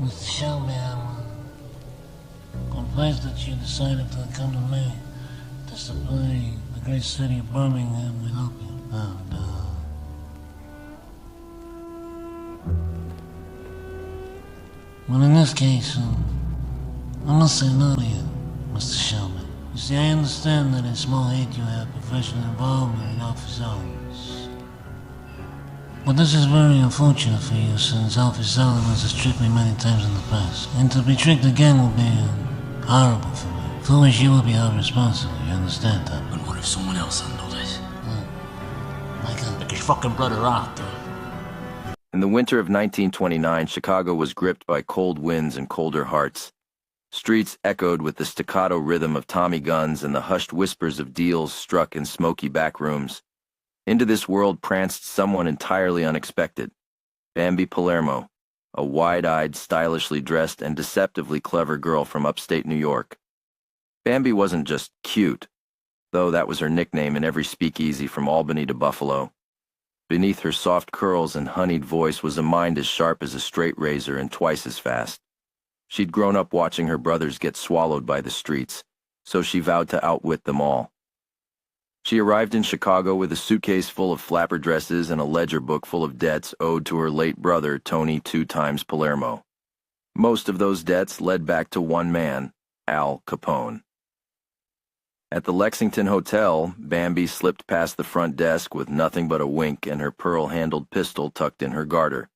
Mr. Shelby, I'm pleased that you decided to come to me to supply the great city of Birmingham with opium. Well, in this case, I must say no to you, Mr. Shelby. You see, I understand that in small aid you have professional involvement in office hours. But this is very unfortunate for you, since office hours has tricked me many times in the past. And to be tricked again will be horrible for me. For which you will be held responsible, you understand that? And what if someone else handled it? Like his fucking brother Arthur. In the winter of 1929, Chicago was gripped by cold winds and colder hearts. Streets echoed with the staccato rhythm of Tommy guns and the hushed whispers of deals struck in smoky back rooms. Into this world pranced someone entirely unexpected. Bambi Palermo, a wide-eyed, stylishly dressed, and deceptively clever girl from upstate New York. Bambi wasn't just cute, though that was her nickname in every speakeasy from Albany to Buffalo. Beneath her soft curls and honeyed voice was a mind as sharp as a straight razor and twice as fast. She'd grown up watching her brothers get swallowed by the streets, so she vowed to outwit them all. She arrived in Chicago with a suitcase full of flapper dresses and a ledger book full of debts owed to her late brother, Tony 2 times Palermo. Most of those debts led back to one man, Al Capone. At the Lexington Hotel, Bambi slipped past the front desk with nothing but a wink and her pearl-handled pistol tucked in her garter.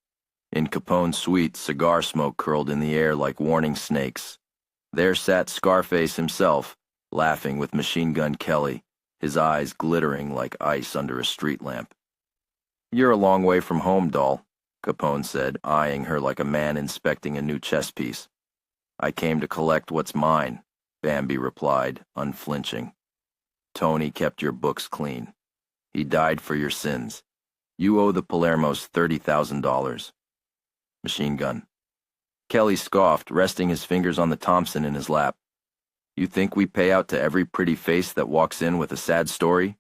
In Capone's suite, cigar smoke curled in the air like warning snakes. There sat Scarface himself, laughing with Machine Gun Kelly, his eyes glittering like ice under a street lamp. "You're a long way from home, doll," Capone said, eyeing her like a man inspecting a new chess piece. "I came to collect what's mine," Bambi replied, unflinching. "Tony kept your books clean. He died for your sins. You owe the Palermos $30,000. Machine gun. Kelly scoffed, resting his fingers on the Thompson in his lap. "You think we pay out to every pretty face that walks in with a sad story?"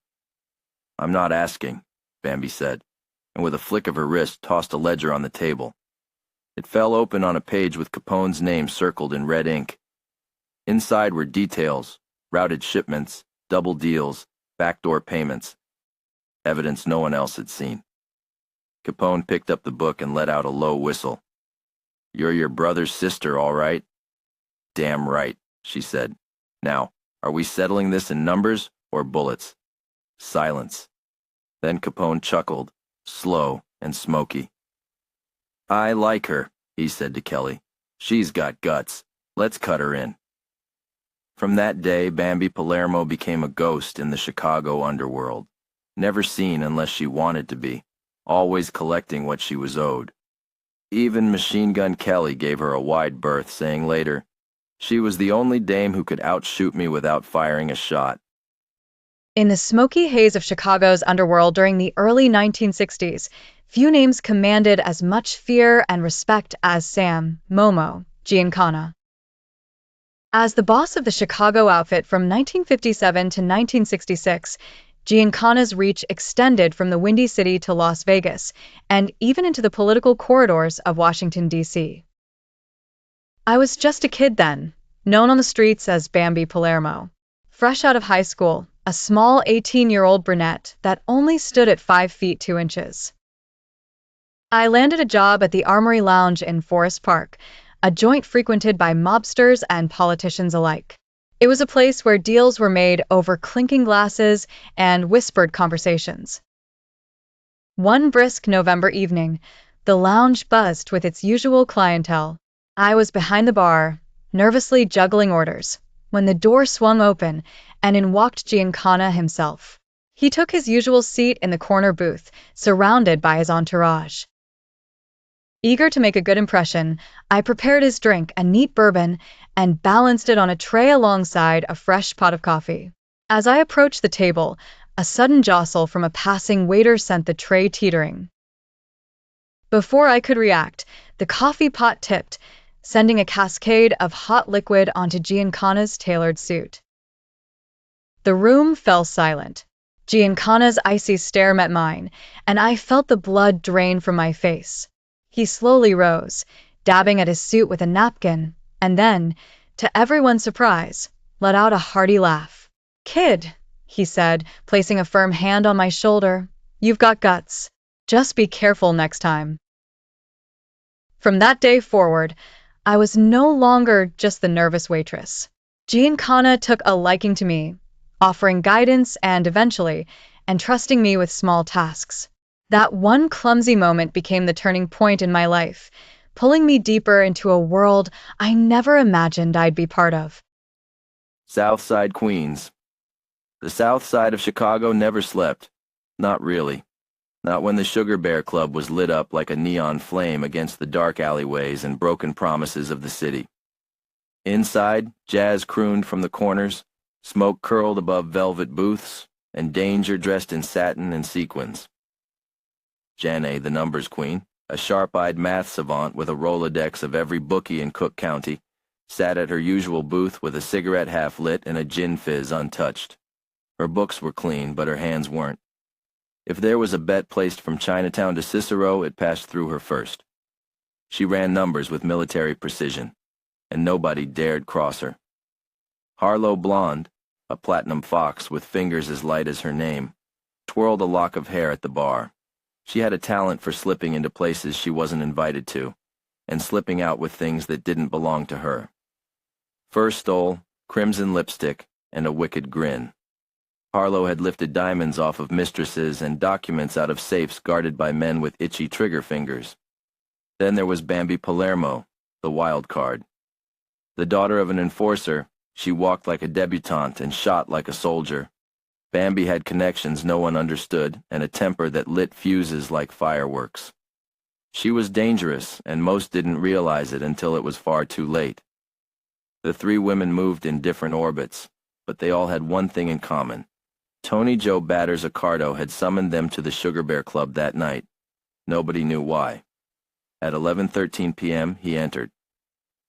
"I'm not asking," Bambi said, and with a flick of her wrist tossed a ledger on the table. It fell open on a page with Capone's name circled in red ink. Inside were details, routed shipments, double deals, backdoor payments, evidence no one else had seen. Capone picked up the book and let out a low whistle. "You're your brother's sister, all right?" "Damn right," she said. "Now, are we settling this in numbers or bullets?" Silence. Then Capone chuckled, slow and smoky. "I like her," he said to Kelly. "She's got guts. Let's cut her in." From that day, Bambi Palermo became a ghost in the Chicago underworld, never seen unless she wanted to be, always collecting what she was owed. Even Machine Gun Kelly gave her a wide berth, saying later, "She was the only dame who could outshoot me without firing a shot." In the smoky haze of Chicago's underworld during the early 1960s, few names commanded as much fear and respect as Sam Momo Giancana. As the boss of the Chicago outfit from 1957 to 1966, Giancana's reach extended from the Windy City to Las Vegas, and even into the political corridors of Washington, D.C. I was just a kid then, known on the streets as Bambi Palermo. Fresh out of high school, a small 18-year-old brunette that only stood at 5 feet 2 inches. I landed a job at the Armory Lounge in Forest Park, a joint frequented by mobsters and politicians alike. It was a place where deals were made over clinking glasses and whispered conversations. One brisk November evening, the lounge buzzed with its usual clientele. I was behind the bar, nervously juggling orders, when the door swung open and in walked Giancana himself. He took his usual seat in the corner booth, surrounded by his entourage. Eager to make a good impression, I prepared his drink, a neat bourbon, and balanced it on a tray alongside a fresh pot of coffee. As I approached the table, a sudden jostle from a passing waiter sent the tray teetering. Before I could react, the coffee pot tipped, sending a cascade of hot liquid onto Giancana's tailored suit. The room fell silent. Giancana's icy stare met mine, and I felt the blood drain from my face. He slowly rose, dabbing at his suit with a napkin, and then, to everyone's surprise, let out a hearty laugh. "Kid," he said, placing a firm hand on my shoulder, "you've got guts. Just be careful next time." From that day forward, I was no longer just the nervous waitress. Giancana took a liking to me, offering guidance and, eventually, entrusting me with small tasks. That one clumsy moment became the turning point in my life, pulling me deeper into a world I never imagined I'd be part of. South Side, Queens. The South Side of Chicago never slept. Not really. Not when the Sugar Bear Club was lit up like a neon flame against the dark alleyways and broken promises of the city. Inside, jazz crooned from the corners, smoke curled above velvet booths, and danger dressed in satin and sequins. Janae, the numbers queen, a sharp-eyed math savant with a Rolodex of every bookie in Cook County, sat at her usual booth with a cigarette half lit and a gin fizz untouched. Her books were clean, but her hands weren't. If there was a bet placed from Chinatown to Cicero, it passed through her first. She ran numbers with military precision, and nobody dared cross her. Harlow Blonde, a platinum fox with fingers as light as her name, twirled a lock of hair at the bar. She had a talent for slipping into places she wasn't invited to, and slipping out with things that didn't belong to her. Fur stole, crimson lipstick, and a wicked grin. Harlow had lifted diamonds off of mistresses and documents out of safes guarded by men with itchy trigger fingers. Then there was Bambi Palermo, the wild card. The daughter of an enforcer, she walked like a debutante and shot like a soldier. Bambi had connections no one understood and a temper that lit fuses like fireworks. She was dangerous, and most didn't realize it until it was far too late. The three women moved in different orbits, but they all had one thing in common. Tony Joe Batters Accardo had summoned them to the Sugar Bear Club that night. Nobody knew why. At 11:13 p.m., he entered.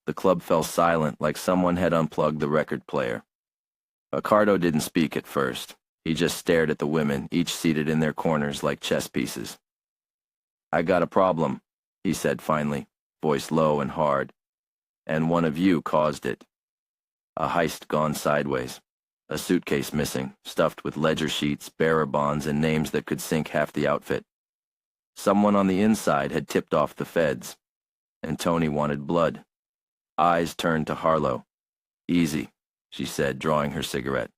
The club fell silent like someone had unplugged the record player. Accardo didn't speak at first. He just stared at the women, each seated in their corners like chess pieces. "I got a problem," he said finally, voice low and hard. "And one of you caused it. A heist gone sideways. A suitcase missing, stuffed with ledger sheets, bearer bonds, and names that could sink half the outfit. Someone on the inside had tipped off the feds, and Tony wanted blood." Eyes turned to Harlow. "Easy," she said, drawing her cigarette.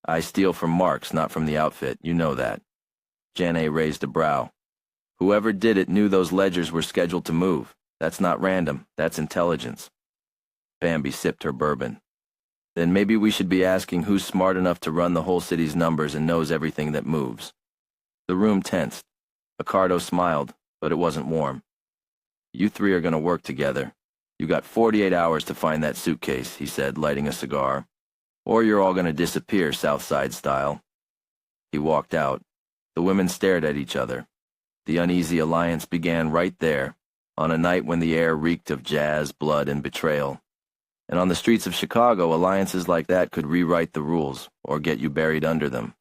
"I steal from Marks, not from the outfit, you know that." Janae raised a brow. "Whoever did it knew those ledgers were scheduled to move. That's not random, that's intelligence." Bambi sipped her bourbon. "Then maybe we should be asking who's smart enough to run the whole city's numbers and knows everything that moves." The room tensed. Accardo smiled, but it wasn't warm. "You three are going to work together. You got 48 hours to find that suitcase," he said, lighting a cigar. "Or you're all going to disappear, South Side style." He walked out. The women stared at each other. The uneasy alliance began right there, on a night when the air reeked of jazz, blood, and betrayal. And on the streets of Chicago, alliances like that could rewrite the rules, or get you buried under them.